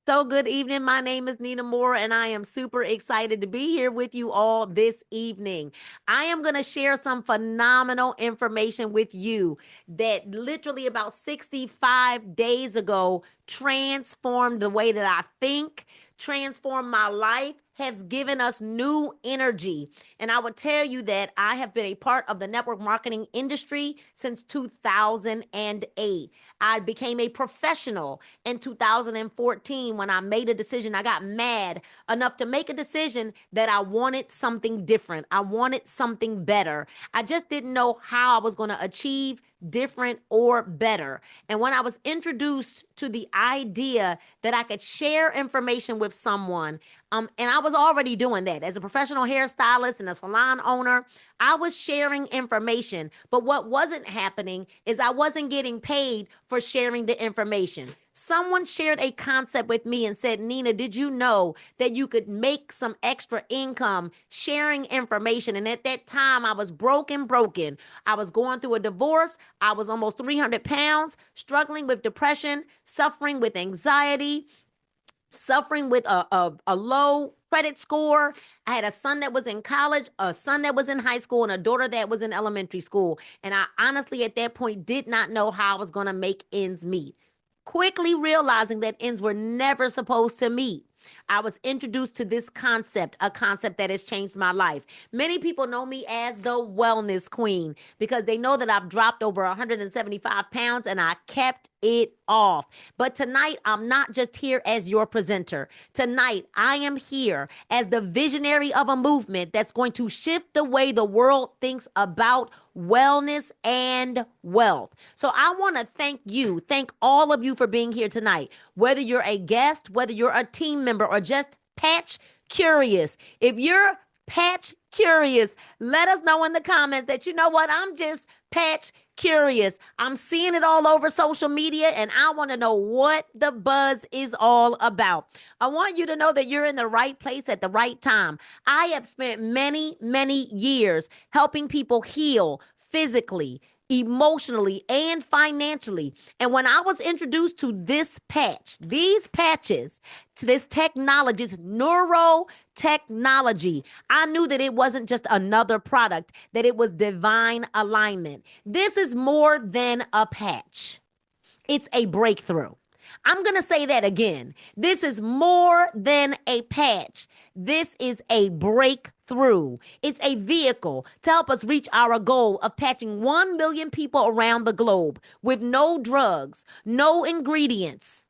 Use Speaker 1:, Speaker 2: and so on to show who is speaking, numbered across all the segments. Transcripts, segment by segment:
Speaker 1: So, good evening. My name is Nina Moore, and I am super excited to be here with you all this evening. I am going to share some phenomenal information with you that literally about 65 days ago transformed the way that I think, transformed my life, has given us new energy. And I would tell you that I have been a part of the network marketing industry since 2008. I became a professional in 2014 when I made a decision. I got mad enough to make a decision that I wanted something different. I wanted something better. I just didn't know how I was going to achieve different or better. And when I was introduced to the idea that I could share information with someone, and I was already doing that as a professional hairstylist and a salon owner. I was sharing information, but what wasn't happening is I wasn't getting paid for sharing the information. Someone shared a concept with me and said, Nina, did you know that you could make some extra income sharing information? And at that time, I was broken. I was going through a divorce. I was almost 300 pounds, struggling with depression, suffering with anxiety, suffering with a low credit score. I had a son that was in college, a son that was in high school, and a daughter that was in elementary school. And I honestly, at that point, did not know how I was going to make ends meet. Quickly realizing that ends were never supposed to meet. I was introduced to this concept, a concept that has changed my life. Many people know me as the wellness queen because they know that I've dropped over 175 pounds and I kept it off. But tonight, I'm not just here as your presenter. Tonight, I am here as the visionary of a movement that's going to shift the way the world thinks about wellness and wealth. So I want to thank all of you for being here tonight. Whether you're a guest, whether you're a team member, or just patch curious. If you're patch curious, let us know in the comments that you know what, I'm just patch curious. I'm seeing it all over social media and I want to know what the buzz is all about. I want you to know that you're in the right place at the right time. I have spent many years helping people heal physically, emotionally, and financially. And when I was introduced to these patches, to this technology, this neurotechnology, I knew that it wasn't just another product, that it was divine alignment. This is more than a patch. It's a breakthrough. I'm going to say that again. This is more than a patch. This is a breakthrough. It's a vehicle to help us reach our goal of patching 1 million people around the globe with no drugs, no ingredients,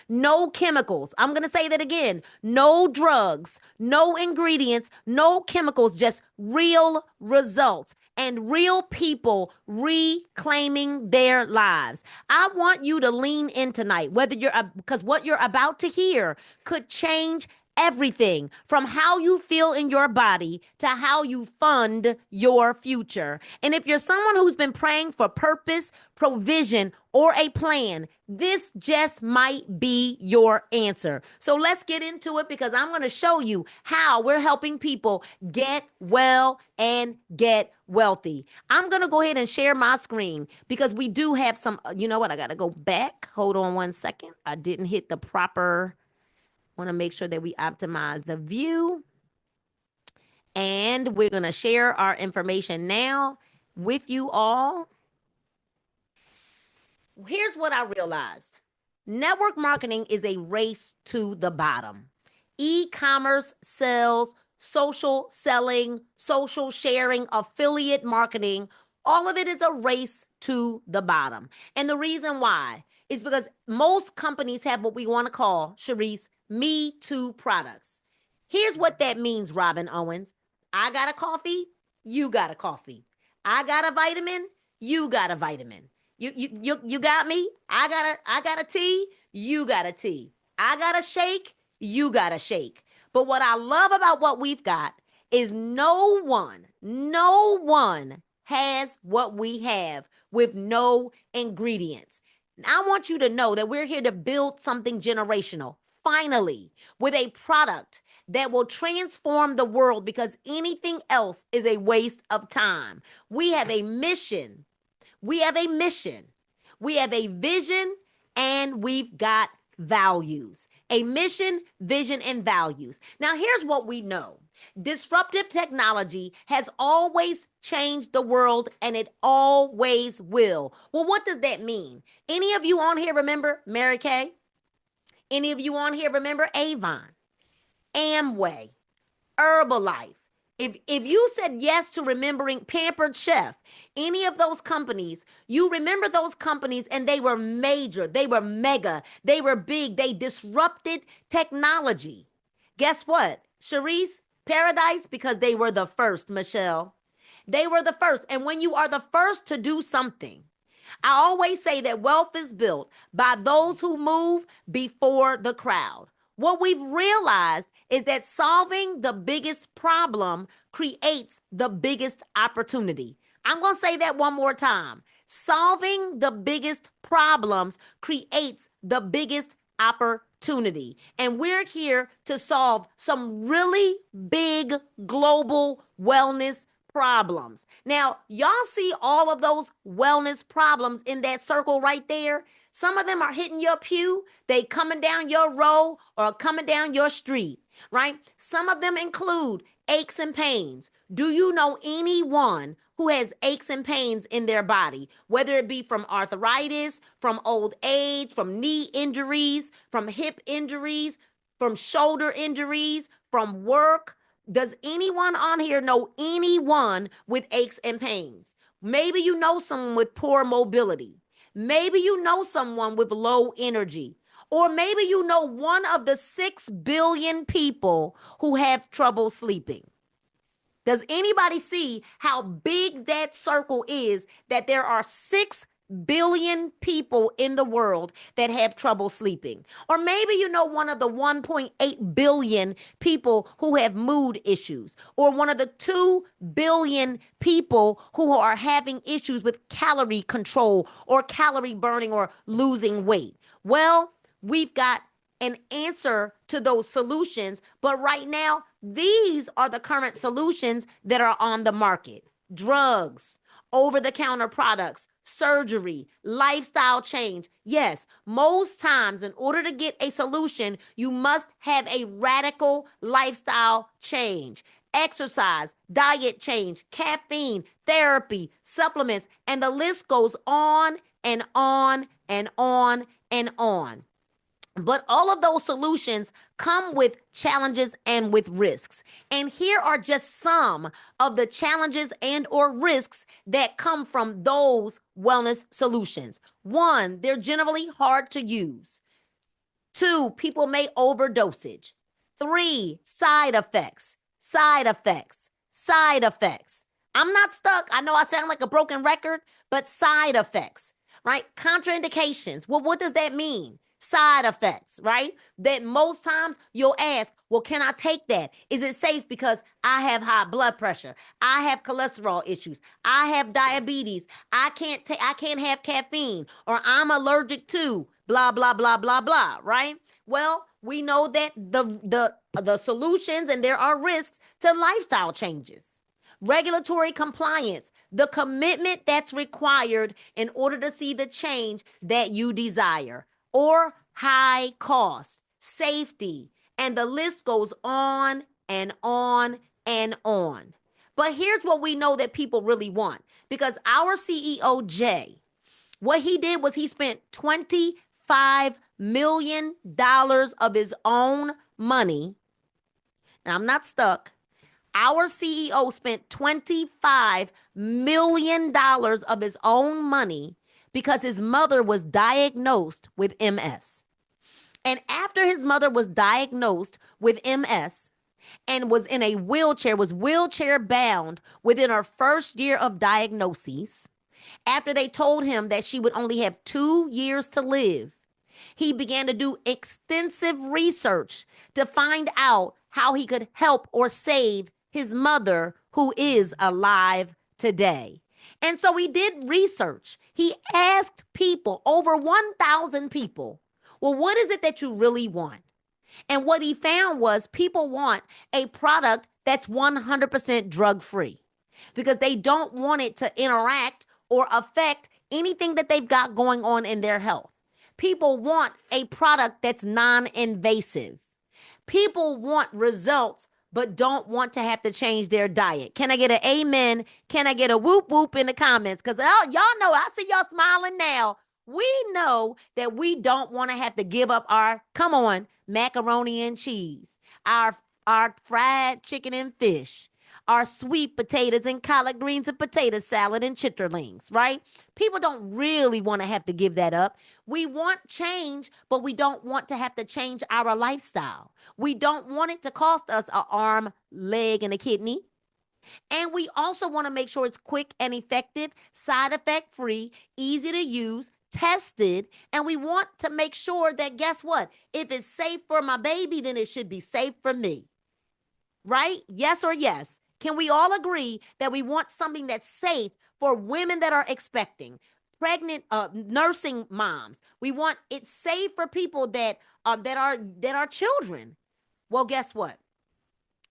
Speaker 1: no chemicals. I'm going to say that again. No drugs, no ingredients, no chemicals, just real results and real people reclaiming their lives. I want you to lean in tonight, because what you're about to hear could change everything from how you feel in your body to how you fund your future. And if you're someone who's been praying for purpose, provision, or a plan, this just might be your answer. So let's get into it because I'm going to show you how we're helping people get well and get wealthy. I'm going to go ahead and share my screen because we do have some, you know what? I got to go back. Hold on one second. I didn't hit the proper. Want to make sure that we optimize the view. And we're going to share our information now with you all. Here's what I realized. Network marketing is a race to the bottom. E-commerce sales, social selling, social sharing, affiliate marketing, all of it is a race to the bottom. And the reason why is because most companies have what we want to call, Sharice, Me Too products. Here's what that means, Robin Owens. I got a coffee, you got a coffee. I got a vitamin, you got a vitamin. You got me? I got a tea, you got a tea. I got a shake, you got a shake. But what I love about what we've got is no one has what we have with no ingredients. I want you to know that we're here to build something generational, finally, with a product that will transform the world because anything else is a waste of time. We have a mission. We have a mission. We have a vision and we've got values. a mission, vision, and values. Now, here's what we know. Disruptive technology has always changed the world and it always will. Well, what does that mean? Any of you on here remember Mary Kay? Any of you on here remember Avon, Amway, Herbalife? If you said yes to remembering Pampered Chef, any of those companies, you remember those companies and they were major, they were mega, they were big, they disrupted technology. Guess what? Cherise, Paradise, because they were the first, Michelle. They were the first. And when you are the first to do something, I always say that wealth is built by those who move before the crowd. What we've realized is that solving the biggest problem creates the biggest opportunity. I'm going to say that one more time. Solving the biggest problems creates the biggest opportunity. And we're here to solve some really big global wellness problems. Now, y'all see all of those wellness problems in that circle right there? Some of them are hitting your pew, they coming down your row or coming down your street, right? Some of them include aches and pains. Do you know anyone who has aches and pains in their body, whether it be from arthritis, from old age, from knee injuries, from hip injuries, from shoulder injuries, from work? Does anyone on here know anyone with aches and pains? Maybe you know someone with poor mobility. Maybe you know someone with low energy. Or maybe you know one of the 6 billion people who have trouble sleeping. Does anybody see how big that circle is, that there are 6 billion people in the world that have trouble sleeping? Or maybe you know one of the 1.8 billion people who have mood issues, or one of the 2 billion people who are having issues with calorie control or calorie burning or losing weight. Well, we've got an answer to those solutions, but right now, these are the current solutions that are on the market. Drugs, over-the-counter products, surgery, lifestyle change. Yes, most times in order to get a solution, you must have a radical lifestyle change. Exercise, diet change, caffeine, therapy, supplements, and the list goes on and on and on and on. But all of those solutions come with challenges and with risks. And here are just some of the challenges and or risks that come from those wellness solutions. 1, they're generally hard to use. 2, people may overdosage. 3, side effects. I'm not stuck. I know I sound like a broken record, but side effects, right? Contraindications. Well, what does that mean? Side effects, right? That most times you'll ask, well, can I take that? Is it safe because I have high blood pressure? I have cholesterol issues. I have diabetes. I can't have caffeine, or I'm allergic to blah, blah, blah, blah, blah, right? Well, we know that the solutions, and there are risks to lifestyle changes. Regulatory compliance, the commitment that's required in order to see the change that you desire. Or high cost, safety, and the list goes on and on and on. But here's what we know that people really want, because our CEO, Jay, what he did was he spent $25 million of his own money. Now, I'm not stuck. Our CEO spent $25 million of his own money because his mother was diagnosed with MS. And after his mother was diagnosed with MS and was in a wheelchair, was wheelchair bound within her first year of diagnosis, after they told him that she would only have 2 years to live, he began to do extensive research to find out how he could help or save his mother, who is alive today. And so he did research. He asked people, over 1,000 people, well, what is it that you really want? And what he found was people want a product that's 100% drug-free, because they don't want it to interact or affect anything that they've got going on in their health. People want a product that's non-invasive. People want results, but don't want to have to change their diet. Can I get an amen? Can I get a whoop whoop in the comments? Because y'all know, I see y'all smiling now. We know that we don't want to have to give up our, come on, macaroni and cheese, our fried chicken and fish, our sweet potatoes and collard greens and potato salad and chitterlings, right? People don't really want to have to give that up. We want change, but we don't want to have to change our lifestyle. We don't want it to cost us an arm, leg, and a kidney. And we also want to make sure it's quick and effective, side effect free, easy to use, tested. And we want to make sure that, guess what? If it's safe for my baby, then it should be safe for me. Right? Yes or yes? Can we all agree that we want something that's safe for women that are expecting, pregnant, nursing moms? We want it safe for people that are children. Well, guess what?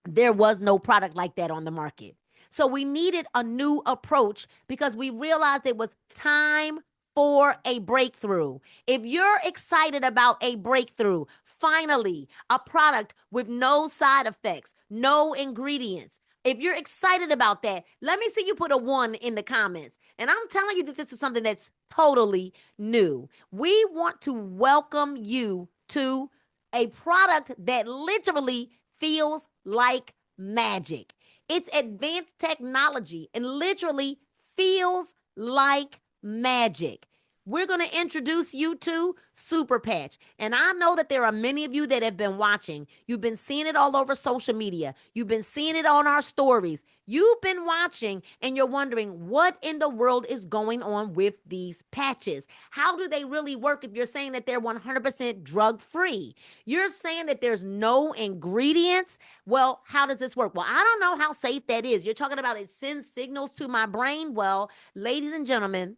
Speaker 1: There was no product like that on the market. So we needed a new approach because we realized it was time for a breakthrough. If you're excited about a breakthrough, finally, a product with no side effects, no ingredients. If you're excited about that, let me see you put a 1 in the comments. And I'm telling you that this is something that's totally new. We want to welcome you to a product that literally feels like magic. It's advanced technology and literally feels like magic. We're going to introduce you to Super Patch. And I know that there are many of you that have been watching. You've been seeing it all over social media. You've been seeing it on our stories. You've been watching and you're wondering what in the world is going on with these patches. How do they really work if you're saying that they're 100% drug-free? You're saying that there's no ingredients. Well, how does this work? Well, I don't know how safe that is. You're talking about it sends signals to my brain. Well, ladies and gentlemen,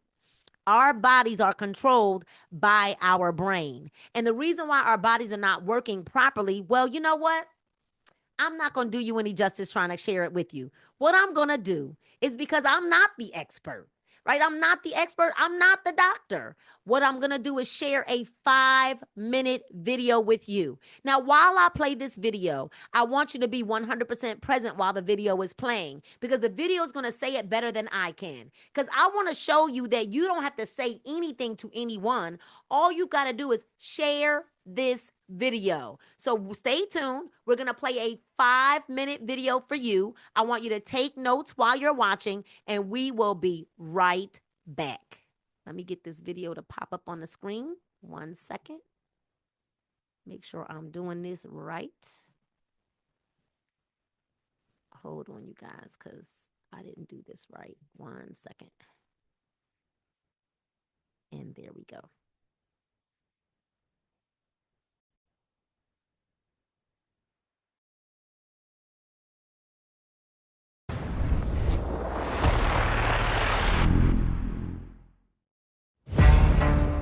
Speaker 1: our bodies are controlled by our brain. And the reason why our bodies are not working properly, well, you know what? I'm not going to do you any justice trying to share it with you. What I'm going to do is, because I'm not the expert, right? I'm not the expert. I'm not the doctor. What I'm going to do is share a 5-minute video with you. Now, while I play this video, I want you to be 100% present while the video is playing, because the video is going to say it better than I can. Because I want to show you that you don't have to say anything to anyone. All you've got to do is share this video. So stay tuned. We're going to play a 5-minute video for you. I want you to take notes while you're watching, and we will be right back. Let me get this video to pop up on the screen. 1 second. Make sure I'm doing this right. Hold on, you guys, because I didn't do this right. 1 second. And there we go.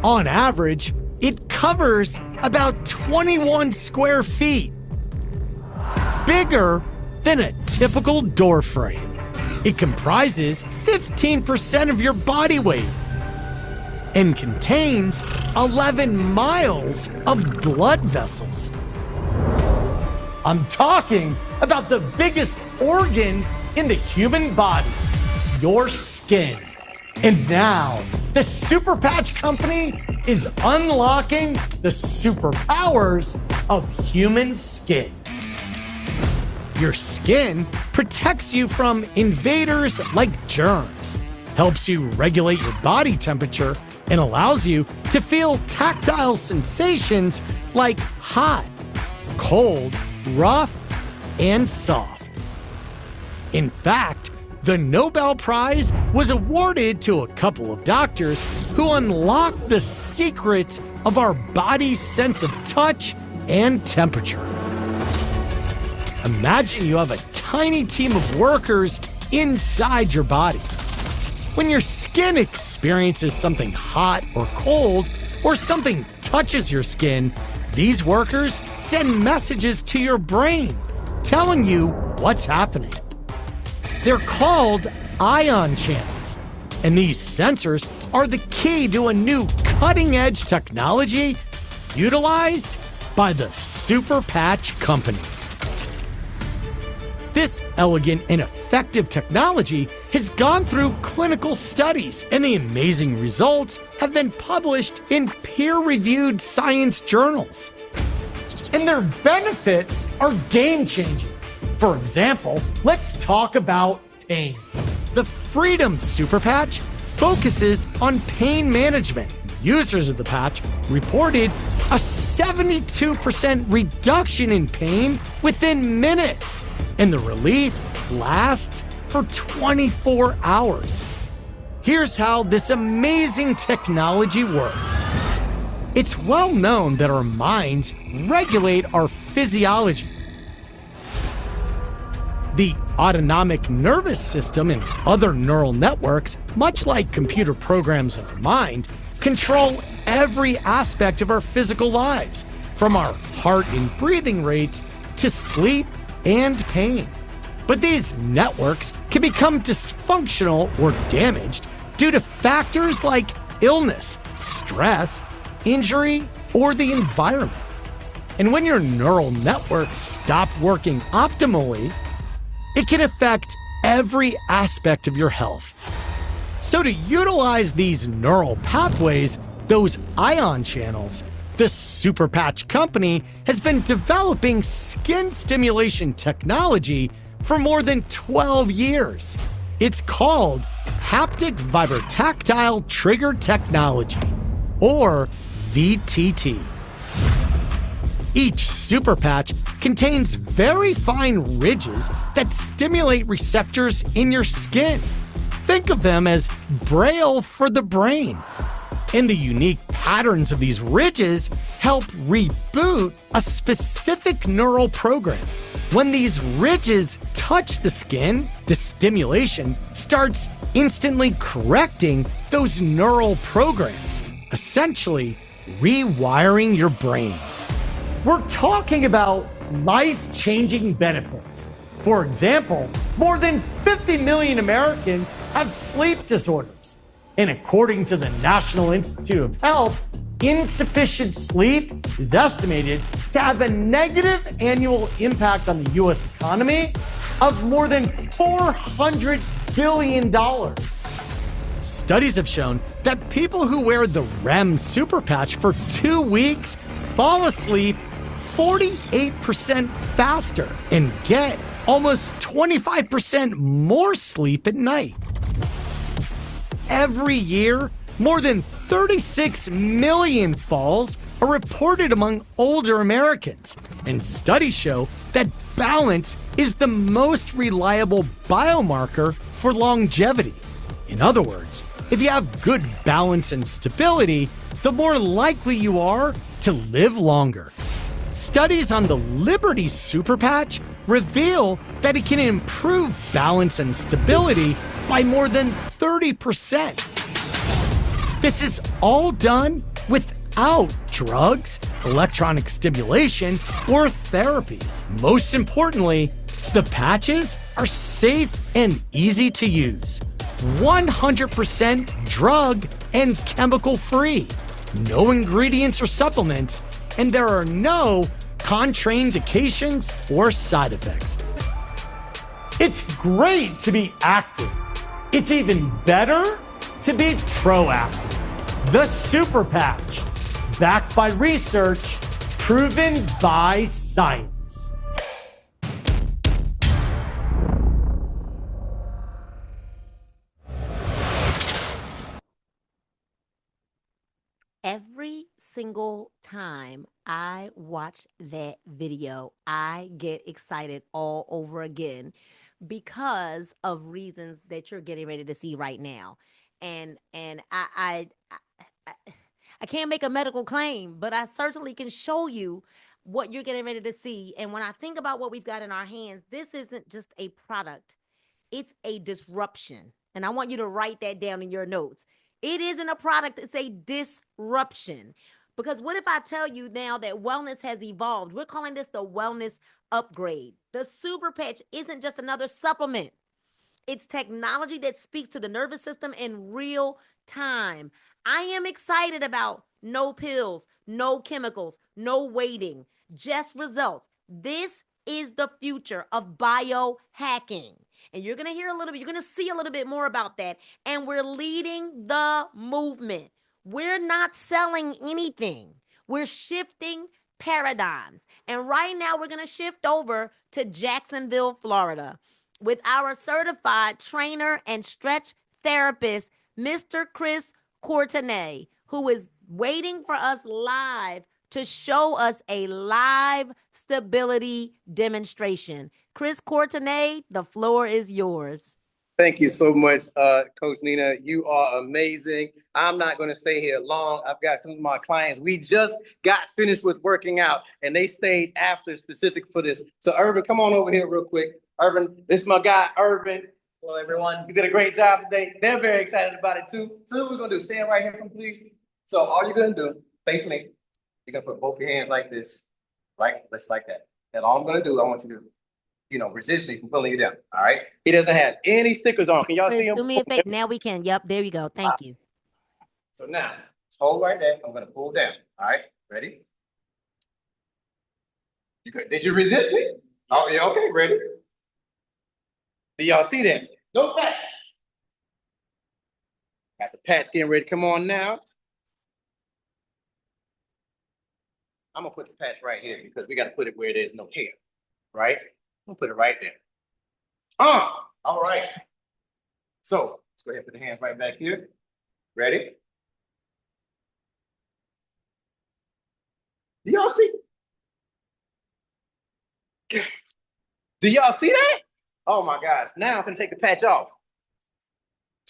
Speaker 2: On average, it covers about 21 square feet. Bigger than a typical door frame. It comprises 15% of your body weight and contains 11 miles of blood vessels. I'm talking about the biggest organ in the human body, your skin. And now, the Super Patch Company is unlocking the superpowers of human skin. Your skin protects you from invaders like germs, helps you regulate your body temperature, and allows you to feel tactile sensations like hot, cold, rough, and soft. In fact, the Nobel Prize was awarded to a couple of doctors who unlocked the secrets of our body's sense of touch and temperature. Imagine you have a tiny team of workers inside your body. When your skin experiences something hot or cold, or something touches your skin, these workers send messages to your brain telling you what's happening. They're called ion channels, and these sensors are the key to a new cutting-edge technology utilized by the Super Patch Company. This elegant and effective technology has gone through clinical studies, and the amazing results have been published in peer-reviewed science journals. And their benefits are game-changing. For example, let's talk about pain. The Freedom Super Patch focuses on pain management. Users of the patch reported a 72% reduction in pain within minutes, and the relief lasts for 24 hours. Here's how this amazing technology works. It's well known that our minds regulate our physiology. The autonomic nervous system and other neural networks, much like computer programs in our mind, control every aspect of our physical lives, from our heart and breathing rates to sleep and pain. But these networks can become dysfunctional or damaged due to factors like illness, stress, injury, or the environment. And when your neural networks stop working optimally, it can affect every aspect of your health. So to utilize these neural pathways, those ion channels, the Super Patch Company has been developing skin stimulation technology for more than 12 years. It's called Haptic Vibrotactile Trigger Technology, or VTT. Each super patch contains very fine ridges that stimulate receptors in your skin. Think of them as braille for the brain. And the unique patterns of these ridges help reboot a specific neural program. When these ridges touch the skin, the stimulation starts instantly correcting those neural programs, essentially rewiring your brain. We're talking about life-changing benefits. For example, more than 50 million Americans have sleep disorders. And according to the National Institute of Health, insufficient sleep is estimated to have a negative annual impact on the U.S. economy of more than $400 billion. Studies have shown that people who wear the REM Super Patch for 2 weeks fall asleep 48% faster and get almost 25% more sleep at night. Every year, more than 36 million falls are reported among older Americans, and studies show that balance is the most reliable biomarker for longevity. In other words, if you have good balance and stability, the more likely you are to live longer. Studies on the Liberty Super Patch reveal that it can improve balance and stability by more than 30%. This is all done without drugs, electronic stimulation, or therapies. Most importantly, the patches are safe and easy to use. 100% drug and chemical free. No ingredients or supplements, and there are no contraindications or side effects. It's great to be active. It's even better to be proactive. The Super Patch, backed by research, proven by science.
Speaker 1: Every single time I watch that video, I get excited all over again because of reasons that you're getting ready to see right now. And I can't make a medical claim, but I certainly can show you what you're getting ready to see. And when I think about what we've got in our hands, this isn't just a product, it's a disruption. And I want you to write that down in your notes. It isn't a product, it's a disruption. Because what if I tell you now that wellness has evolved? We're calling this the wellness upgrade. The Super Patch isn't just another supplement. It's technology that speaks to the nervous system in real time. I am excited about no pills, no chemicals, no waiting, just results. This is the future of biohacking. And you're going to hear a little bit, you're going to see a little bit more about that. And we're leading the movement. We're not selling anything, we're shifting paradigms. And right now, we're going to shift over to Jacksonville, Florida, with our certified trainer and stretch therapist, Mr. Chris Courtenay, who is waiting for us live to show us a live stability demonstration. Chris Courtenay, the floor is yours.
Speaker 3: Thank you so much, Coach Nina. You are amazing. I'm not going to stay here long. I've got some of my clients. We just got finished with working out, and they stayed after specific for this. So, Irvin, come on over here real quick. Irvin, this is my guy, Irvin. Hello, everyone. You did a great job today. They're very excited about it, too. So what we're going to do, stand right here, please. So all you're going to do, face me. You're going to put both your hands like this, right? Just like that. That's all I'm going to do. I want you to resist me from pulling you down. All right. He doesn't have any stickers on. Can y'all see him?
Speaker 1: Do me a favor. Now we can. Yep. There you go. Thank you.
Speaker 3: So now, hold right there. I'm going to pull down. All right. Ready? You good? Did you resist me? Oh, yeah. Okay. Ready? Do y'all see that? No patch. Got the patch getting ready. Come on now. I'm going to put the patch right here because we got to put it where there's no hair. Right? We'll put it right there. All right. So let's go ahead and put the hands right back here. Ready? Do y'all see? Do y'all see that? Oh my gosh. Now I'm gonna take the patch off.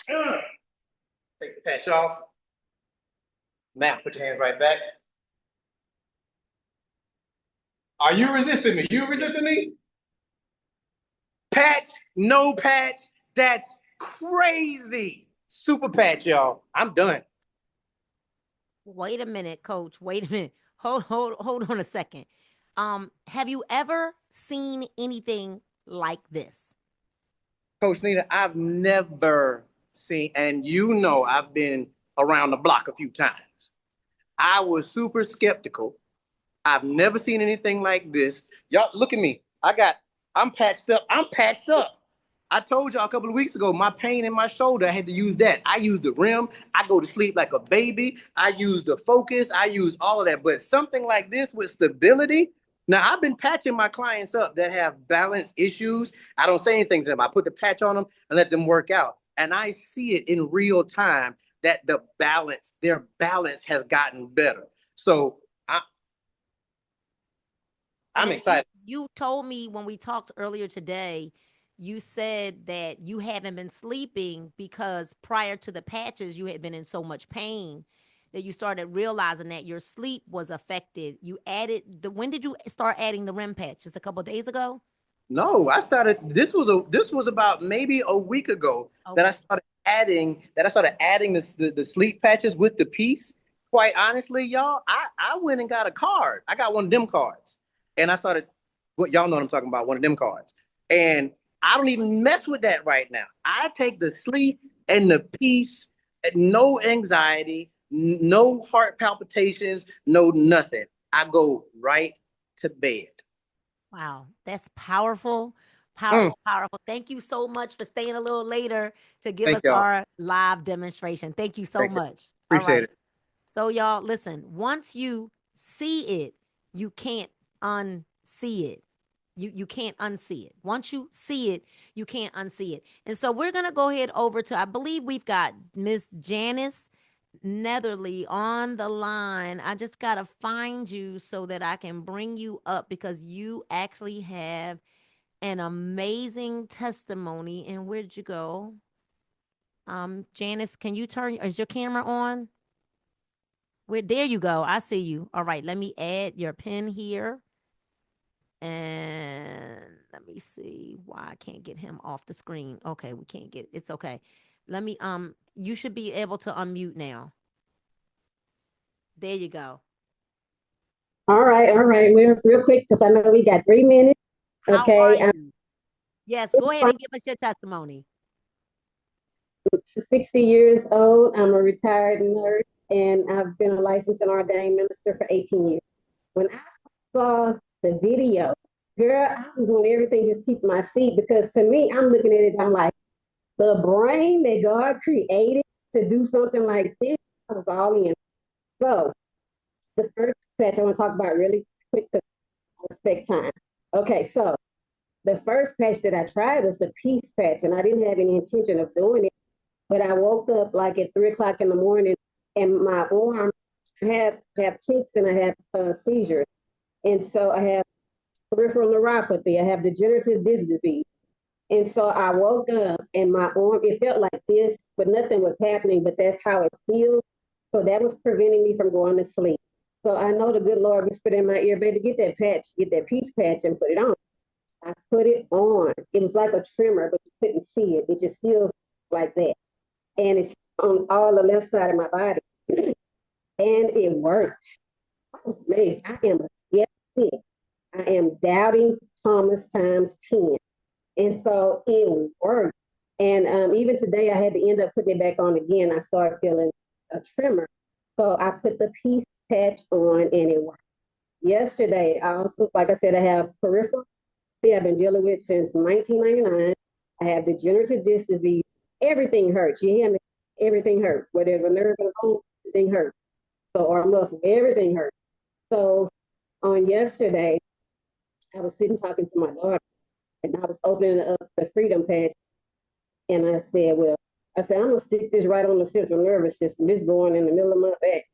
Speaker 3: Take the patch off. Now put your hands right back. Are you resisting me? You resisting me? Patch, no patch, that's crazy. Super patch, y'all. I'm done.
Speaker 1: Wait a minute, coach. Wait a minute. Hold on a second. Have you ever seen anything like this?
Speaker 3: Coach Nina, I've never seen, and I've been around the block a few times. I was super skeptical. I've never seen anything like this. Y'all, look at me. I'm patched up. I told y'all a couple of weeks ago, my pain in my shoulder, I had to use that. I use the rim. I go to sleep like a baby. I use the focus. I use all of that. But something like this with stability. Now, I've been patching my clients up that have balance issues. I don't say anything to them. I put the patch on them and let them work out. And I see it in real time that their balance has gotten better. So I'm excited.
Speaker 1: You told me when we talked earlier today, you said that you haven't been sleeping because prior to the patches, you had been in so much pain that you started realizing that your sleep was affected. When did you start adding the REM patch? Just a couple of days ago?
Speaker 3: No, this was about maybe a week ago that I started adding the sleep patches with the piece. Quite honestly, y'all, I went and got a card. I got one of them cards. And I started, y'all know what I'm talking about, one of them cards. And I don't even mess with that right now. I take the sleep and the peace, no anxiety, no heart palpitations, no nothing. I go right to bed.
Speaker 1: Wow, that's powerful. Powerful. Thank you so much for staying a little later to give us our live demonstration. Thank you so much.
Speaker 3: Appreciate it.
Speaker 1: So y'all, listen, once you see it, you can't unsee it. You can't unsee it. Once you see it, you can't unsee it. And so we're going to go ahead over to, I believe we've got Miss Janice Netherly on the line. I just got to find you so that I can bring you up because you actually have an amazing testimony. And where did you go? Janice, can you is your camera on? There you go. I see you. All right. Let me add your pin here. And let me see why I can't get him off the screen. Okay, we can't get it. It's okay. Let me, you should be able to unmute now. There you go.
Speaker 4: All right. We're real quick because I know we got 3 minutes.
Speaker 1: Okay. Yes, go ahead and give us your testimony.
Speaker 4: 60 years old. I'm a retired nurse, and I've been a licensed and ordained minister for 18 years. When I saw the video, girl, I was doing everything just keep my seat because to me, I'm looking at it, I'm like, the brain that God created to do something like this, I was all in. So the first patch I want to talk about really quick because I respect time. Okay, so the first patch that I tried was the peace patch, and I didn't have any intention of doing it. But I woke up like at 3 o'clock in the morning, and my arm have tics and I have seizures, and so I have peripheral neuropathy. I have degenerative disc disease, and so I woke up and my arm it felt like this, but nothing was happening. But that's how it feels. So that was preventing me from going to sleep. So I know the good Lord whispered in my ear, baby, get that patch, get that peace patch, and put it on. I put it on. It was like a tremor, but you couldn't see it. It just feels like that. And it's on all the left side of my body. And it worked. I was amazed. I am a skeptic. I am doubting Thomas times 10. And so it worked. And even today, I had to end up putting it back on again. I started feeling a tremor. So I put the peace patch on and it worked. Yesterday, I also, like I said, I have peripheral I've been dealing with since 1999. I have degenerative disc disease. Everything hurts. You hear me? Everything hurts. Where there's a nerve in the bone, everything hurts. So, or a muscle, everything hurts. So, on yesterday, I was sitting talking to my daughter, and I was opening up the Freedom Patch, and I said, "Well, I'm gonna stick this right on the central nervous system. It's going in the middle of my back."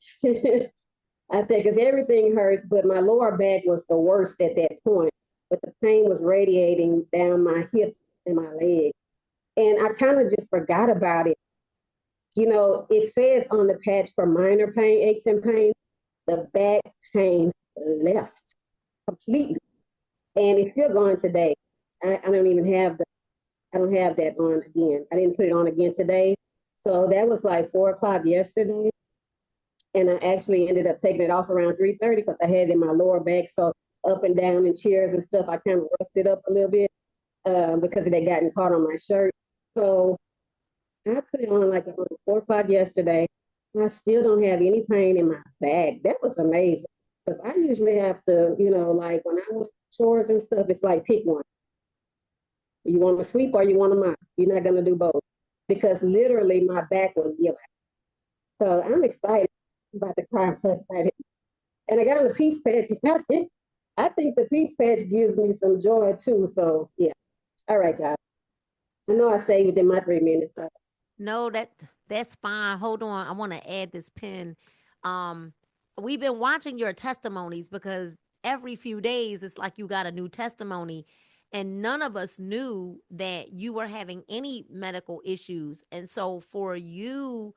Speaker 4: I said, because everything hurts, but my lower back was the worst at that point. But the pain was radiating down my hips and my legs. And I kind of just forgot about it. You know, it says on the patch for minor pain, aches and pain, the back pain left completely. And it's still going today. I don't even have I don't have that on again. I didn't put it on again today. So that was like 4 o'clock yesterday. And I actually ended up taking it off around 3:30 because I had it in my lower back. So up and down in chairs and stuff, I kind of roughed it up a little bit because it had gotten caught on my shirt. So I put it on like around 4 o'clock yesterday. I still don't have any pain in my back. That was amazing because I usually have to, you know, like when I do chores and stuff, it's like pick one. You want to sweep or you want to mop. You're not going to do both because literally my back will give out. So I'm excited about the cry. I'm so excited. And I got on the peace patch. I think the peace patch gives me some joy too. So yeah. All right, y'all. I know I saved within my 3 minutes. So.
Speaker 1: No, that's fine. Hold on. I want to add this pin. Um, we've been watching your testimonies because every few days it's like you got a new testimony, and none of us knew that you were having any medical issues. And so for you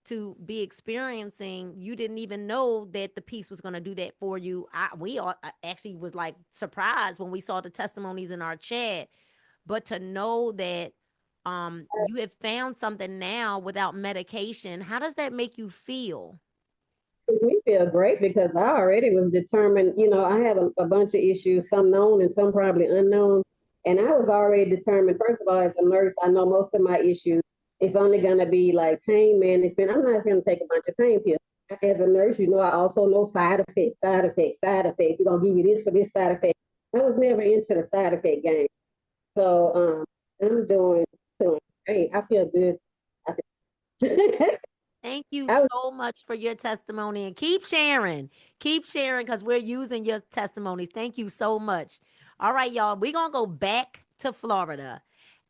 Speaker 1: to be experiencing, you didn't even know that the piece was going to do that for you. We all actually was like surprised when we saw the testimonies in our chat, but to know that you have found something now without medication, how does that make you feel?
Speaker 4: We feel great because I already was determined, you know, I have a bunch of issues, some known and some probably unknown. And I was already determined, first of all, as a nurse, I know most of my issues is only going to be like pain management. I'm not going to take a bunch of pain pills. As a nurse, you know, I also know side effects, side effects, side effects. We're going to give you this for this side effect. I was never into the side effect game. So I'm doing great. I feel good. I feel
Speaker 1: Thank you
Speaker 4: I was
Speaker 1: so much for your testimony, and keep sharing. Keep sharing because we're using your testimonies. Thank you so much. All right, y'all. We're going to go back to Florida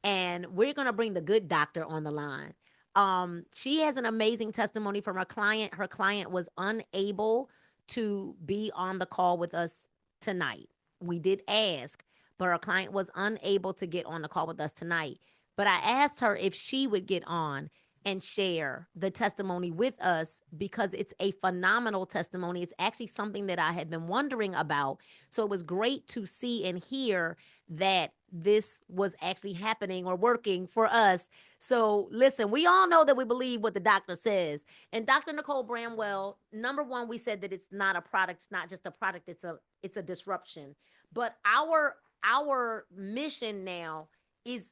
Speaker 1: and we're going to bring the good doctor on the line. She has an amazing testimony from her client. Her client was unable to be on the call with us tonight. We did ask, but her client was unable to get on the call with us tonight. But I asked her if she would get on and share the testimony with us because it's a phenomenal testimony. It's actually something that I had been wondering about. So it was great to see and hear that this was actually happening or working for us. So listen, we all know that we believe what the doctor says. And Dr. Nicole Bramwell, number one, we said that it's not a product, it's not just a product, it's a disruption. But our mission now is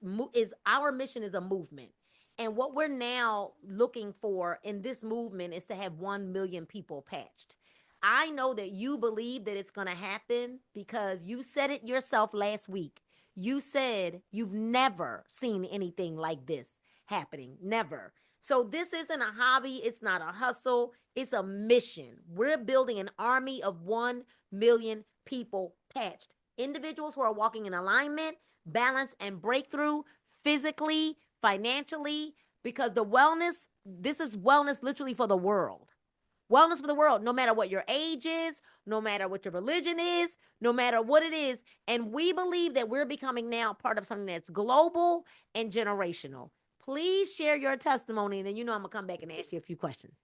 Speaker 1: our mission is a movement. And what we're now looking for in this movement is to have 1 million people patched. I know that you believe that it's going to happen because you said it yourself last week. You said you've never seen anything like this happening. Never. So this isn't a hobby. It's not a hustle. It's a mission. We're building an army of 1 million people patched. Individuals who are walking in alignment, balance, and breakthrough physically, financially, because this is wellness literally for the world. Wellness for the world, no matter what your age is, no matter what your religion is, no matter what it is. And we believe that we're becoming now part of something that's global and generational. Please share your testimony, and then I'm going to come back and ask you a few questions.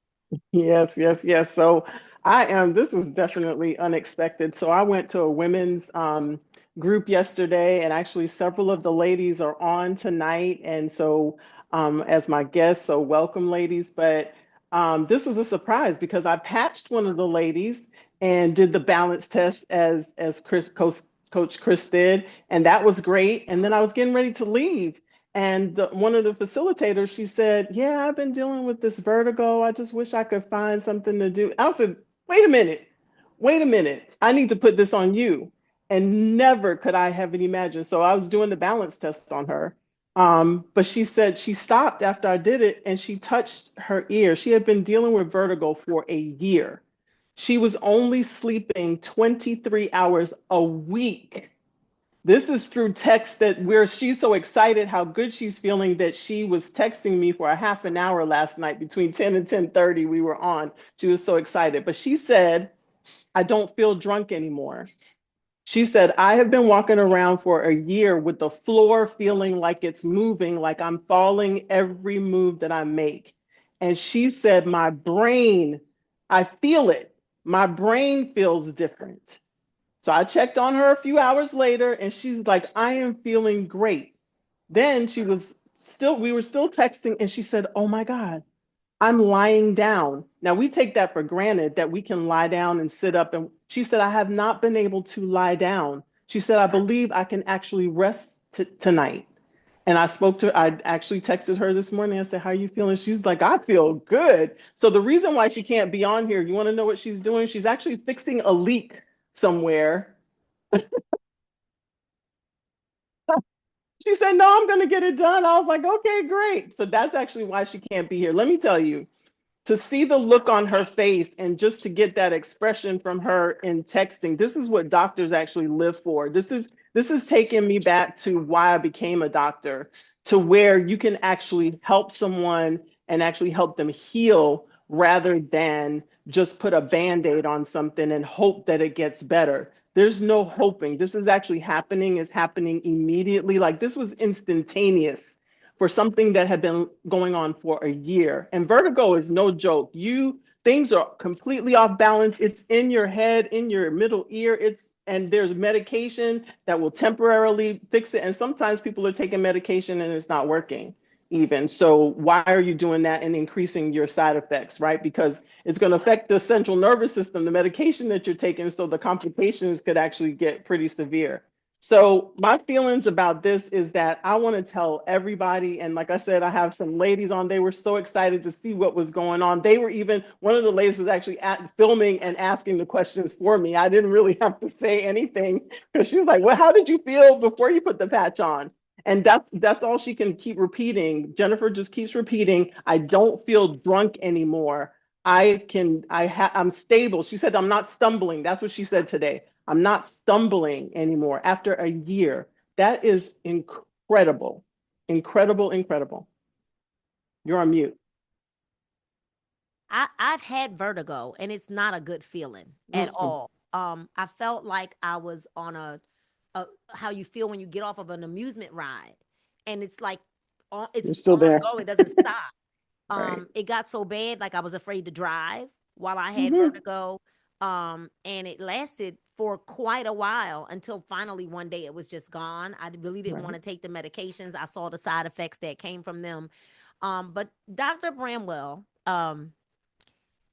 Speaker 5: Yes, yes, yes. So this was definitely unexpected. So I went to a women's group yesterday, and actually several of the ladies are on tonight. And so as my guests, so welcome, ladies. But this was a surprise because I patched one of the ladies and did the balance test as Coach Chris did, and that was great. And then I was getting ready to leave. And one of the facilitators, she said, yeah, I've been dealing with this vertigo. I just wish I could find something to do. I said, wait a minute. I need to put this on you. And never could I have imagined. So I was doing the balance test on her. But she said she stopped after I did it and she touched her ear. She had been dealing with vertigo for a year. She was only sleeping 23 hours a week. This is through text where she's so excited how good she's feeling that she was texting me for a half an hour last night between 10 and 10:30 we were on. She was so excited. But she said, I don't feel drunk anymore. She said, I have been walking around for a year with the floor feeling like it's moving, like I'm falling every move that I make. And she said, my brain, I feel it. My brain feels different. So I checked on her a few hours later and she's like, I am feeling great. Then we were still texting and she said, oh my God, I'm lying down. Now we take that for granted that we can lie down and sit up. And she said, I have not been able to lie down. She said, I believe I can actually rest tonight. And I actually texted her this morning. I said, how are you feeling? She's like, I feel good. So the reason why she can't be on here, you want to know what she's doing? She's actually fixing a leak somewhere. She said, no, I'm going to get it done. I was like, okay, great. So that's actually why she can't be here. Let me tell you, to see the look on her face and just to get that expression from her in texting, this is what doctors actually live for. This is taking me back to why I became a doctor, to where you can actually help someone and actually help them heal rather than just put a Band-Aid on something and hope that it gets better. There's no hoping. This is actually happening, is happening immediately. Like this was instantaneous for something that had been going on for a year. And vertigo is no joke. Things are completely off balance. It's in your head, in your middle ear. And there's medication that will temporarily fix it. And sometimes people are taking medication and it's not working even. So why are you doing that and increasing your side effects, right? Because it's going to affect the central nervous system, the medication that you're taking. So the complications could actually get pretty severe. So my feelings about this is that I want to tell everybody, and like I said, I have some ladies on, they were so excited to see what was going on. One of the ladies was actually filming and asking the questions for me. I didn't really have to say anything because she's like, well, how did you feel before you put the patch on? And that's all she can keep repeating. Jennifer just keeps repeating, I don't feel drunk anymore. I'm stable. She said, I'm not stumbling. That's what she said today. I'm not stumbling anymore after a year. That is incredible, incredible, incredible. You're on mute.
Speaker 1: I've had vertigo and it's not a good feeling at all. I felt like I was on how you feel when you get off of an amusement ride and it's like, it's
Speaker 5: still there.
Speaker 1: It doesn't stop.
Speaker 5: Right.
Speaker 1: It got so bad, like I was afraid to drive while I had vertigo. And it lasted for quite a while until finally one day it was just gone. I really didn't want to take the medications. I saw the side effects that came from them. But Dr. Bramwell,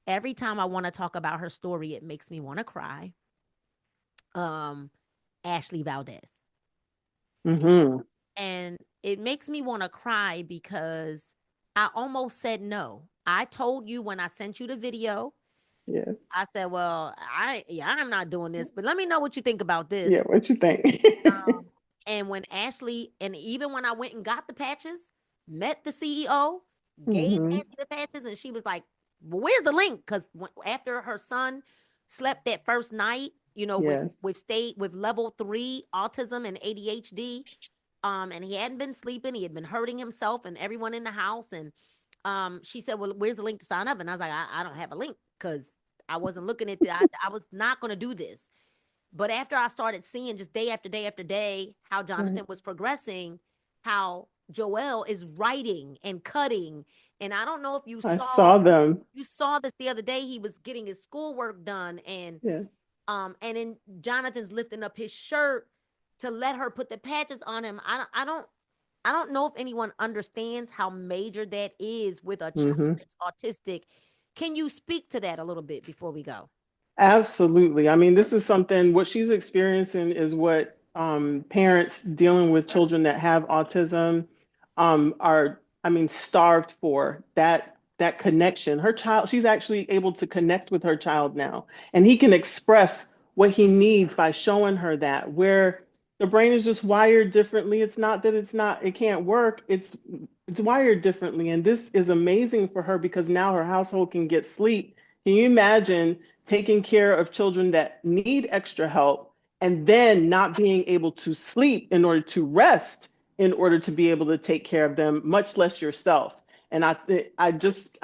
Speaker 1: every time I want to talk about her story, it makes me want to cry. Ashley Valdez. And it makes me want to cry because I almost said no. I told you when I sent you the video,
Speaker 5: Yes.
Speaker 1: I said, well, I'm not doing this, but let me know what you think about this.
Speaker 5: Yeah, what you think?
Speaker 1: And when Ashley, and even when I went and got the patches, met the CEO, gave
Speaker 5: Mhm.
Speaker 1: Ashley the patches, and she was like, well, where's the link? Because after her son slept that first night,
Speaker 5: Yes.
Speaker 1: with level 3 autism and ADHD, and he hadn't been sleeping, he had been hurting himself and everyone in the house. And she said, well, where's the link to sign up? And I was like, I don't have a link because I wasn't looking at that. I was not going to do this. But after I started seeing just day after day after day how Jonathan was progressing, how Joelle is writing and cutting. And I don't know if you
Speaker 5: I
Speaker 1: saw
Speaker 5: saw them.
Speaker 1: you saw this the other day. He was getting his schoolwork done, and
Speaker 5: Yeah.
Speaker 1: then Jonathan's lifting up his shirt to let her put the patches on him. I don't know if anyone understands how major that is with a child
Speaker 5: Hmm.
Speaker 1: that's autistic. Can you speak to that a little bit before we go?
Speaker 5: Absolutely. I mean, this is something, what she's experiencing is what parents dealing with children that have autism are, I mean, starved for that connection. Her child, she's actually able to connect with her child now, and he can express what he needs by showing her that, where the brain is just wired differently. It's not that it can't work. It's wired differently. And this is amazing for her because now her household can get sleep. Can you imagine taking care of children that need extra help and then not being able to sleep in order to rest, in order to be able to take care of them, much less yourself? And I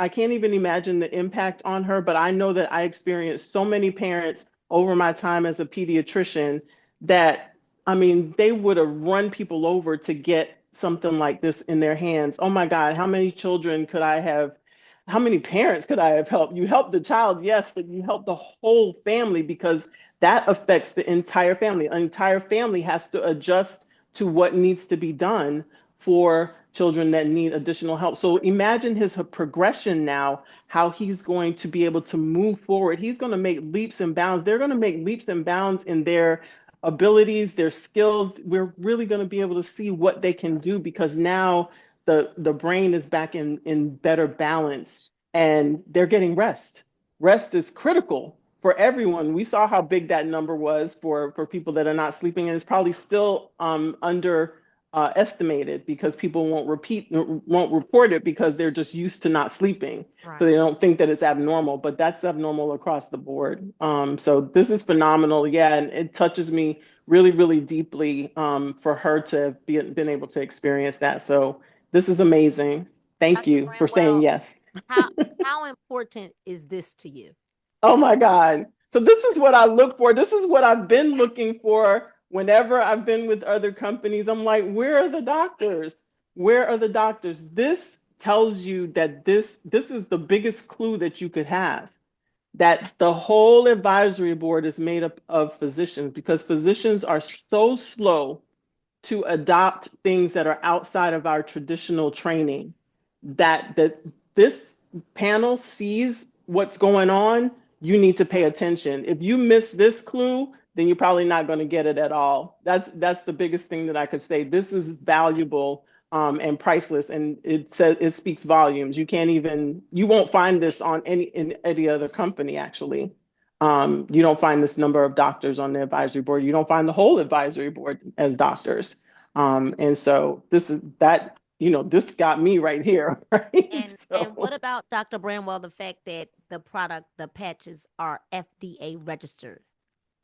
Speaker 5: can't even imagine the impact on her, but I know that I experienced so many parents over my time as a pediatrician that, I mean, they would have run people over to get something like this in their hands. Oh my God, how many children could I have? How many parents could I have helped? You help the child, yes, but you help the whole family because that affects the entire family. An entire family has to adjust to what needs to be done for children that need additional help. So imagine his progression now, how he's going to be able to move forward. He's going to make leaps and bounds. They're going to make leaps and bounds in their abilities, their skills. We're really going to be able to see what they can do because now the brain is back in better balance and they're getting rest. Rest is critical for everyone. We saw how big that number was for people that are not sleeping, and it's probably still under estimated because people won't report it because they're just used to not sleeping.
Speaker 1: Right.
Speaker 5: So they don't think that it's abnormal, but that's abnormal across the board. So this is phenomenal. Yeah, and it touches me really, really deeply for her to have been able to experience that. So this is amazing. Thank
Speaker 1: Dr.
Speaker 5: you for saying
Speaker 1: Branwell,
Speaker 5: yes.
Speaker 1: how important is this to you?
Speaker 5: Oh my God. So this is what I look for. This is what I've been looking for whenever I've been with other companies. I'm like, where are the doctors? Where are the doctors? This tells you that this is the biggest clue that you could have, that the whole advisory board is made up of physicians because physicians are so slow to adopt things that are outside of our traditional training, that this panel sees what's going on. You need to pay attention. If you miss this clue, then you're probably not going to get it at all. That's the biggest thing that I could say. This is valuable and priceless, and it speaks volumes. You won't find this in any other company actually. You don't find this number of doctors on the advisory board. You don't find the whole advisory board as doctors. And so this got me right here, right?
Speaker 1: And what about, Dr. Bramwell, the fact that the patches are FDA registered?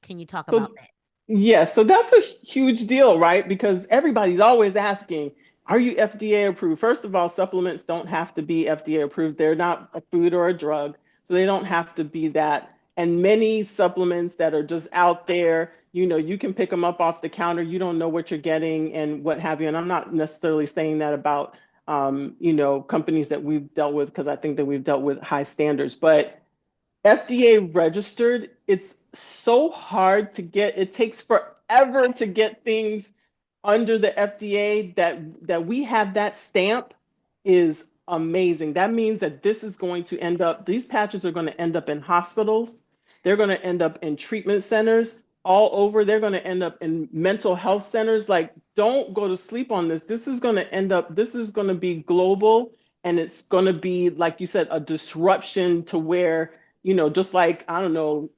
Speaker 1: Can you talk about that?
Speaker 5: Yeah, so that's a huge deal, right? Because everybody's always asking, are you FDA approved? First of all, supplements don't have to be FDA approved. They're not a food or a drug, so they don't have to be that. And many supplements that are just out there, you can pick them up off the counter. You don't know what you're getting and what have you. And I'm not necessarily saying that about, companies that we've dealt with, because I think that we've dealt with high standards. But FDA registered, it's so hard to get. It takes forever to get things under the FDA. That we have that stamp is amazing. That means that these patches are going to end up in hospitals. They're going to end up in treatment centers all over. They're going to end up in mental health centers. Like, don't go to sleep on this. This is going to be global. and it's going to be, like you said, a disruption to where, just like, I don't know,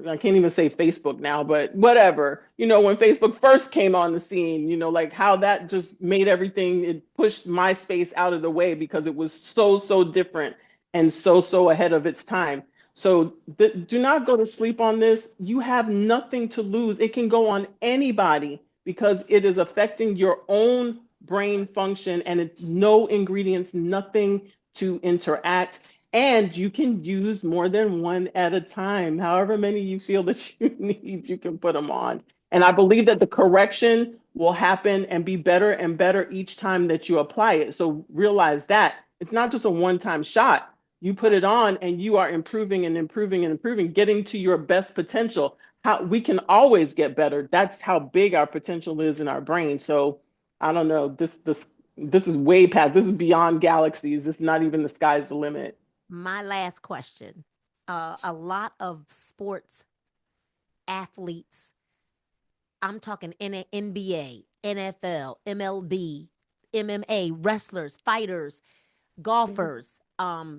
Speaker 5: I can't even say Facebook now, but whatever, when Facebook first came on the scene, like how that just made everything, it pushed MySpace out of the way because it was so different and so ahead of its time. So do not go to sleep on this. You have nothing to lose. It can go on anybody because it is affecting your own brain function, and it's no ingredients, nothing to interact. And you can use more than one at a time. However many you feel that you need, you can put them on. And I believe that the correction will happen and be better and better each time that you apply it. So realize that it's not just a one-time shot. You put it on and you are improving and improving and improving, getting to your best potential. How we can always get better. That's how big our potential is in our brain. So I don't know, this is way past, this is beyond galaxies. This is not even the sky's the limit.
Speaker 1: My last question. A lot of sports athletes, I'm talking NBA, NFL, MLB, MMA, wrestlers, fighters, golfers,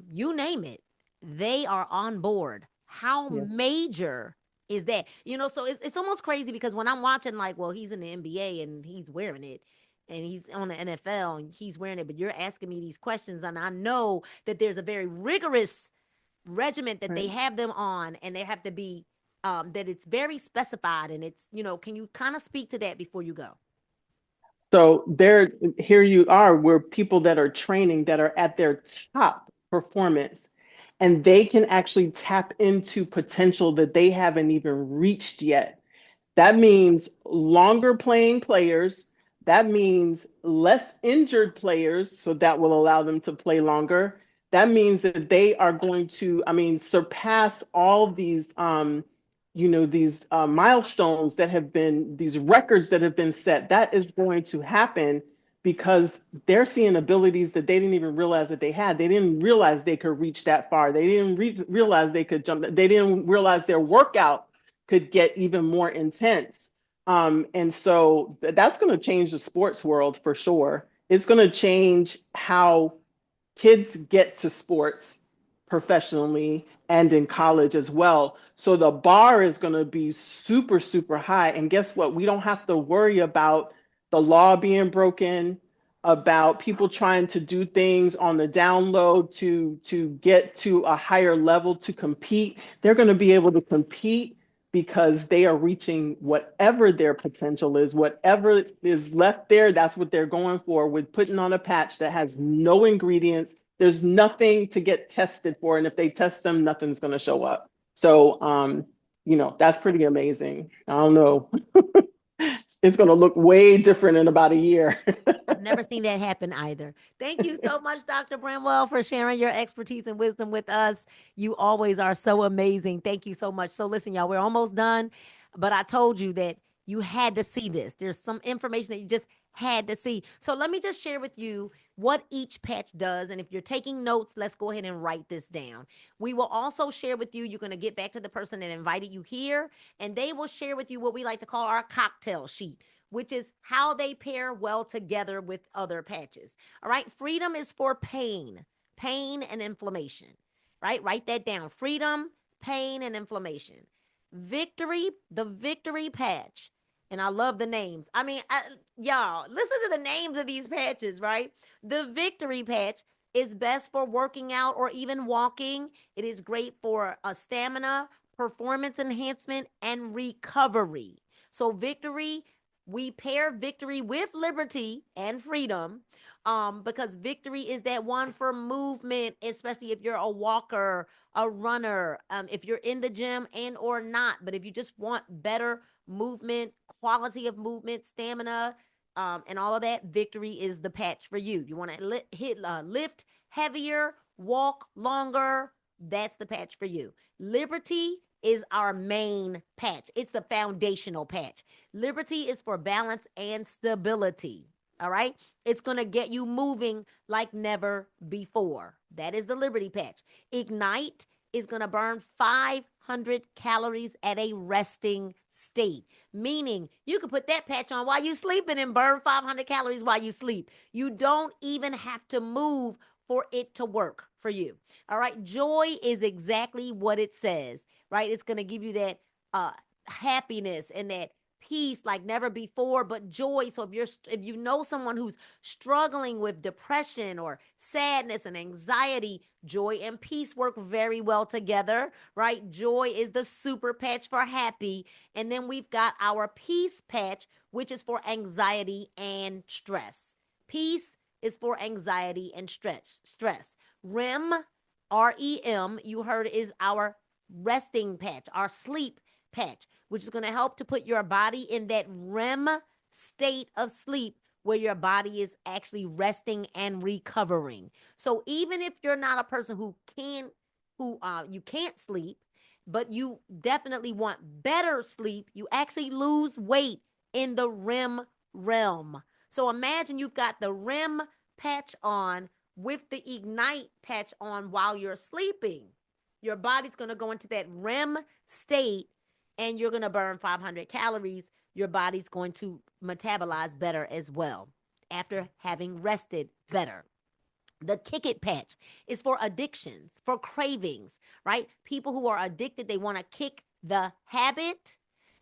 Speaker 1: you name it, they are on board. How
Speaker 5: Yeah.
Speaker 1: major is that? So it's almost crazy because when I'm watching, like, well, he's in the NBA and he's wearing it, and he's on the NFL and he's wearing it, but you're asking me these questions, and I know that there's a very rigorous regiment that they
Speaker 5: Right.
Speaker 1: have them on, and they have to be that it's very specified, and it's, can you kind of speak to that before you go?
Speaker 5: So here you are, where people that are training, that are at their top performance, and they can actually tap into potential that they haven't even reached yet. That means longer playing players. That means less injured players, so that will allow them to play longer. That means that they are going to, surpass all these, these milestones that have been, these records that have been set. That is going to happen because they're seeing abilities that they didn't even realize that they had. They didn't realize they could reach that far. They didn't realize they could jump. They didn't realize their workout could get even more intense. And so that's going to change the sports world for sure. It's going to change how kids get to sports professionally and in college as well. So the bar is going to be super high. And guess what? We don't have to worry about the law being broken, about people trying to do things on the download to get to a higher level to compete. They're going to be able to compete because they are reaching whatever their potential is, whatever is left there, that's what they're going for, with putting on a patch that has no ingredients. There's nothing to get tested for. And if they test them, nothing's going to show up. So, that's pretty amazing. I don't know. It's going to look way different in about a year.
Speaker 1: I've never seen that happen either. Thank you so much, Dr. Bramwell, for sharing your expertise and wisdom with us. You always are so amazing. Thank you so much. So listen, y'all, we're almost done, but I told you that you had to see this. There's some information that you just had to see. So let me just share with you what each patch does. And if you're taking notes, let's go ahead and write this down. We will also share with you, you're going to get back to the person that invited you here, and they will share with you what we like to call our cocktail sheet, which is how they pair well together with other patches. All right. Freedom is for pain and inflammation, right? Write that down. Freedom, pain, and inflammation. Victory, the victory patch. And I love the names. Y'all, listen to the names of these patches, right? The victory patch is best for working out or even walking. It is great for stamina, performance enhancement, and recovery. So victory, we pair victory with liberty and freedom, because victory is that one for movement, especially if you're a walker, a runner, if you're in the gym and or not. But if you just want better movement, quality of movement, stamina, and all of that, victory is the patch for you. You want to lift heavier, walk longer, that's the patch for you. Liberty is our main patch. It's the foundational patch. Liberty is for balance and stability. All right. It's going to get you moving like never before. That is the Liberty patch. Ignite is going to burn 500 calories at a resting state, meaning you can put that patch on while you're sleeping and burn 500 calories while you sleep. You don't even have to move for it to work for you. All right. Joy is exactly what it says, right? It's going to give you that happiness and that peace like never before, but joy. So if you know someone who's struggling with depression or sadness and anxiety, joy and peace work very well together, right? Joy is the super patch for happy, and then we've got our peace patch, which is for anxiety and stress. Peace is for anxiety and stress. REM, REM, you heard, is our resting patch, our sleep patch, which is going to help to put your body in that REM state of sleep where your body is actually resting and recovering. So even if you're not a person who you can't sleep, but you definitely want better sleep, you actually lose weight in the REM realm. So imagine you've got the REM patch on with the Ignite patch on while you're sleeping. Your body's going to go into that REM state and you're going to burn 500 calories. Your body's going to metabolize better as well after having rested better. The Kick It patch is for addictions, for cravings, right? People who are addicted, they want to kick the habit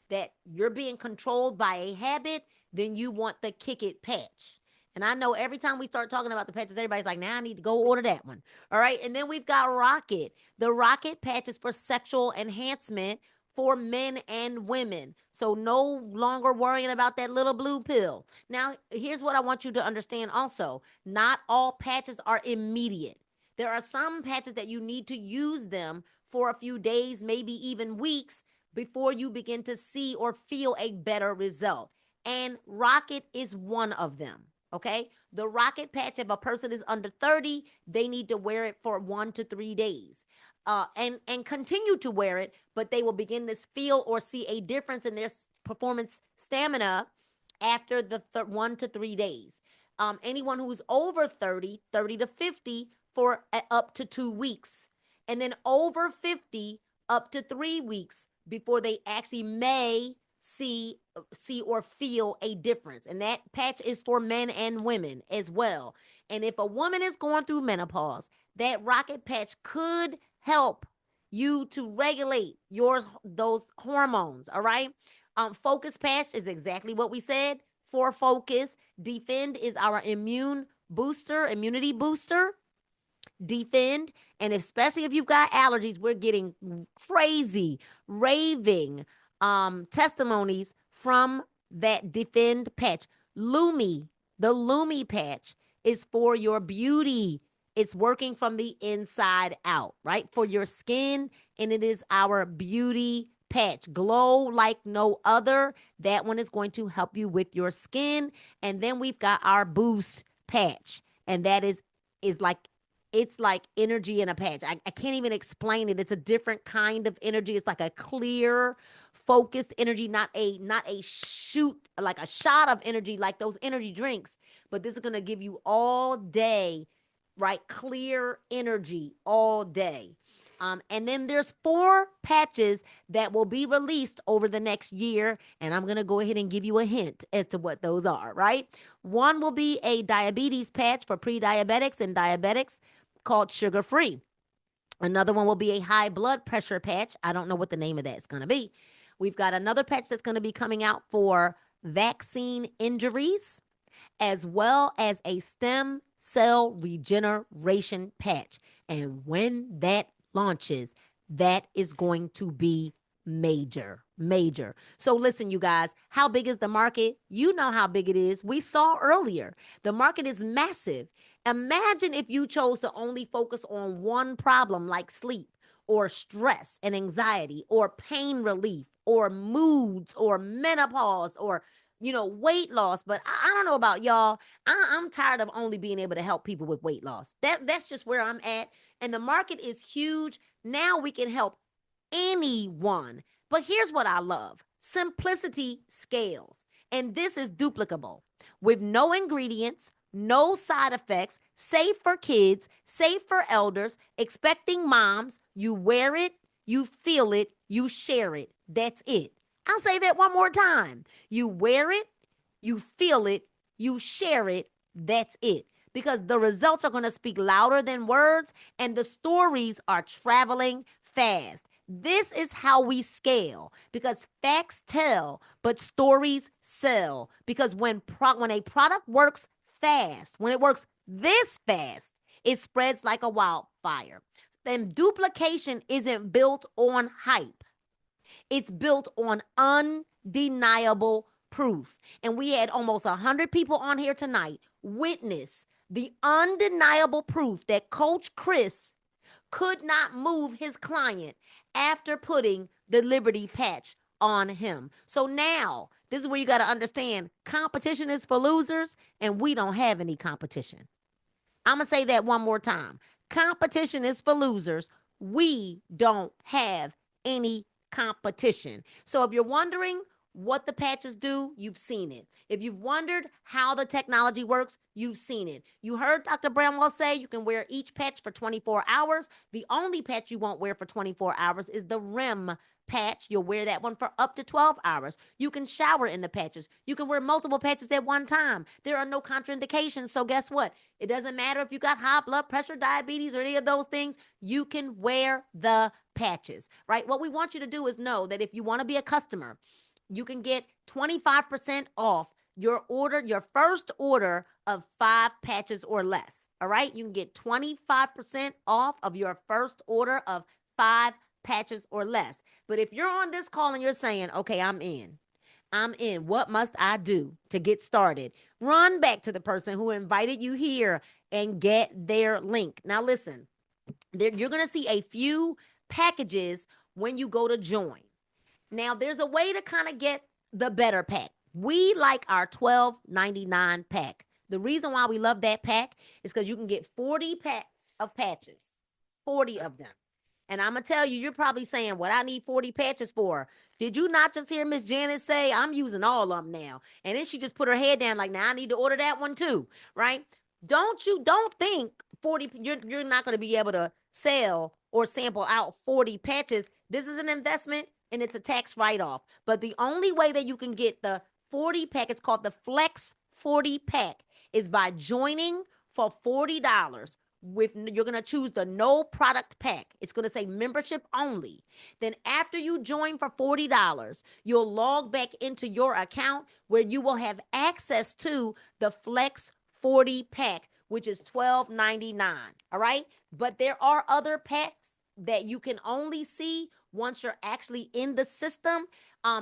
Speaker 1: that you're being controlled by a habit, then you want the Kick It patch. And I know every time we start talking about the patches, everybody's like, now I need to go order that one. All right. And then we've got Rocket. The Rocket patch is for sexual enhancement for men and women. So no longer worrying about that little blue pill. Now, here's what I want you to understand also. Not all patches are immediate. There are some patches that you need to use them for a few days, maybe even weeks, before you begin to see or feel a better result. And Rocket is one of them. Okay, the Rocket patch, if a person is under 30, they need to wear it for 1 to 3 days and continue to wear it, but they will begin to feel or see a difference in their performance stamina after the 1 to 3 days. Anyone who's over 30 to 50 for up to 2 weeks, and then over 50 up to 3 weeks before they actually may see or feel a difference. And that patch is for men and women as well. And if a woman is going through menopause, that Rocket patch could help you to regulate those hormones. All right. Focus patch is exactly what we said for focus. Defend is our immunity booster. Defend, and especially if you've got allergies, we're getting crazy raving testimonies from that Defend patch. Lumi, the Lumi patch is for your beauty. It's working from the inside out, right? For your skin, and it is our beauty patch. Glow like no other. That one is going to help you with your skin. And then we've got our Boost patch, and that is like, it's like energy in a patch. I can't even explain it. It's a different kind of energy. It's like a clear, focused energy, not a shoot, like a shot of energy, like those energy drinks. But this is going to give you all day, right? Clear energy all day. And then there's 4 patches that will be released over the next year. And I'm going to go ahead and give you a hint as to what those are, right? One will be a diabetes patch for pre-diabetics and diabetics called Sugar Free. Another one will be a high blood pressure patch. I don't know what the name of that is going to be. We've got another patch that's going to be coming out for vaccine injuries, as well as a stem cell regeneration patch. And when that launches, that is going to be major. So listen, you guys, how big is the market? You know how big it is. We saw earlier, the market is massive. Imagine if you chose to only focus on one problem like sleep or stress and anxiety or pain relief or moods or menopause or weight loss. But I don't know about y'all. I'm tired of only being able to help people with weight loss. That's just where I'm at. And the market is huge. Now we can help anyone. But here's what I love. Simplicity scales. And this is duplicable with no ingredients, no side effects, safe for kids, safe for elders, expecting moms. You wear it, you feel it, you share it. That's it. I'll say that one more time. You wear it, you feel it, you share it. That's it. because the results are going to speak louder than words and the stories are traveling fast. This is how we scale because facts tell, but stories sell. Because when a product works fast, when it works this fast, it spreads like a wildfire. Then duplication isn't built on hype. It's built on undeniable proof. And we had almost 100 people on here tonight witness the undeniable proof that Coach Chris could not move his client after putting the Liberty patch on him. So now, this is where you got to understand, competition is for losers, and we don't have any competition. I'm going to say that one more time. Competition is for losers. We don't have any competition. So if you're wondering what the patches do, you've seen it. If you've wondered how the technology works, you've seen it. You heard Dr. Bramwell say you can wear each patch for 24 hours. The only patch you won't wear for 24 hours is the REM patch. You'll wear that one for up to 12 hours. You can shower in the patches. You can wear multiple patches at one time. There are no contraindications. So guess what? It doesn't matter if you got high blood pressure, diabetes, or any of those things. You can wear the patches, right? What we want you to do is know that if you want to be a customer, you can get 25% off your order, your first order of 5 patches or less. All right. You can get 25% off of your first order of 5 patches or less. But if you're on this call and you're saying, okay, I'm in, what must I do to get started? Run back to the person who invited you here and get their link. Now, listen, you're going to see a few packages when you go to join. Now, there's a way to kind of get the better pack. We like our $12.99 pack. The reason why we love that pack is because you can get 40 packs of patches, 40 of them. And I'm going to tell you, you're probably saying, what I need 40 patches for? Did you not just hear Miss Janet say, I'm using all of them now? And then she just put her head down like, now I need to order that one too, right? Don't think 40, you're not going to be able to sell or sample out 40 patches. This is an investment and it's a tax write-off. But the only way that you can get the 40 pack, it's called the Flex 40 pack, is by joining for $40. You're going to choose the no product pack. It's going to say membership only. Then after you join for $40, you'll log back into your account where you will have access to the Flex 40 pack, which is $12.99. All right. But there are other packs that you can only see once you're actually in the system.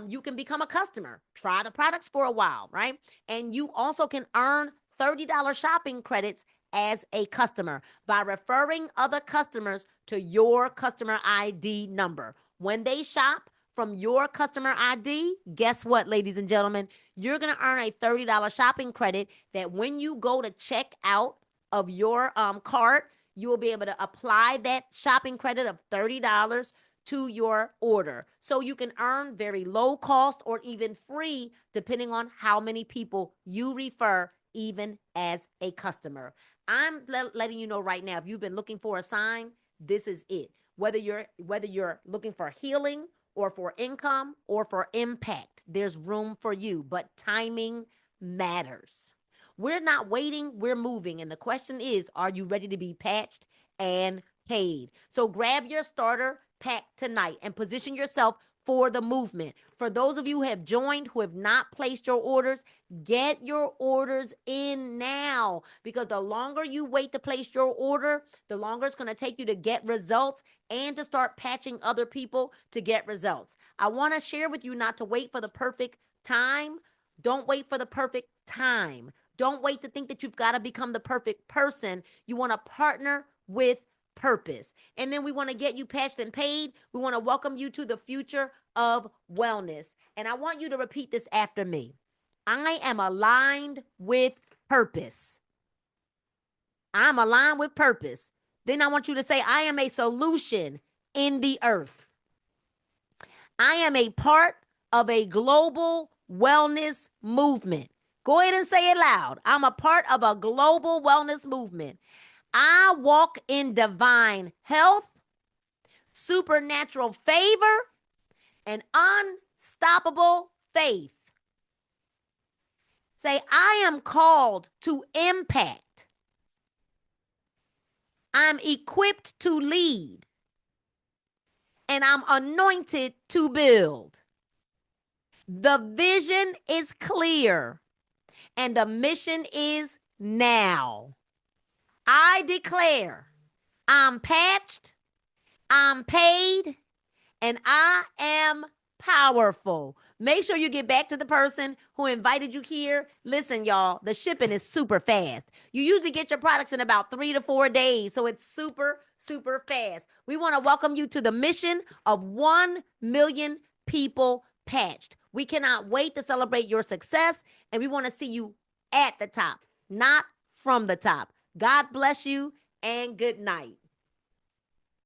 Speaker 1: You can become a customer, try the products for a while, right? And you also can earn $30 shopping credits as a customer by referring other customers to your customer ID number. When they shop from your customer ID, guess what, ladies and gentlemen? You're going to earn a $30 shopping credit that when you go to check out of your cart, you will be able to apply that shopping credit of $30 to your order. So you can earn very low cost or even free, depending on how many people you refer, even as a customer. I'm letting you know right now, if you've been looking for a sign, this is it. Whether you're looking for healing or for income or for impact, there's room for you, but timing matters. We're not waiting, we're moving. And the question is, are you ready to be patched and paid? So grab your starter pack tonight and position yourself for the movement. For those of you who have joined, who have not placed your orders, get your orders in now, because the longer you wait to place your order, the longer it's going to take you to get results and to start patching other people to get results. I want to share with you not to wait for the perfect time. Don't wait for the perfect time. Don't wait to think that you've got to become the perfect person. You want to partner with purpose. And then we want to get you patched and paid. We want to welcome you to the future of wellness. And I want you to repeat this after me. I am aligned with purpose. I'm aligned with purpose. Then I want you to say, I am a solution in the earth. I am a part of a global wellness movement. Go ahead and say it loud. I'm a part of a global wellness movement. I walk in divine health, supernatural favor, and unstoppable faith. Say, I am called to impact I'm equipped to lead. And I'm anointed to build. The vision is clear. And the mission is now. I declare I'm patched, I'm paid, and I am powerful. Make sure you get back to the person who invited you here. Listen, y'all, the shipping is super fast. You usually get your products in about 3 to 4 days, so it's super, super fast. We want to welcome you to the mission of 1 million people patched. We cannot wait to celebrate your success, and we want to see you at the top, not from the top. God bless you, and good night.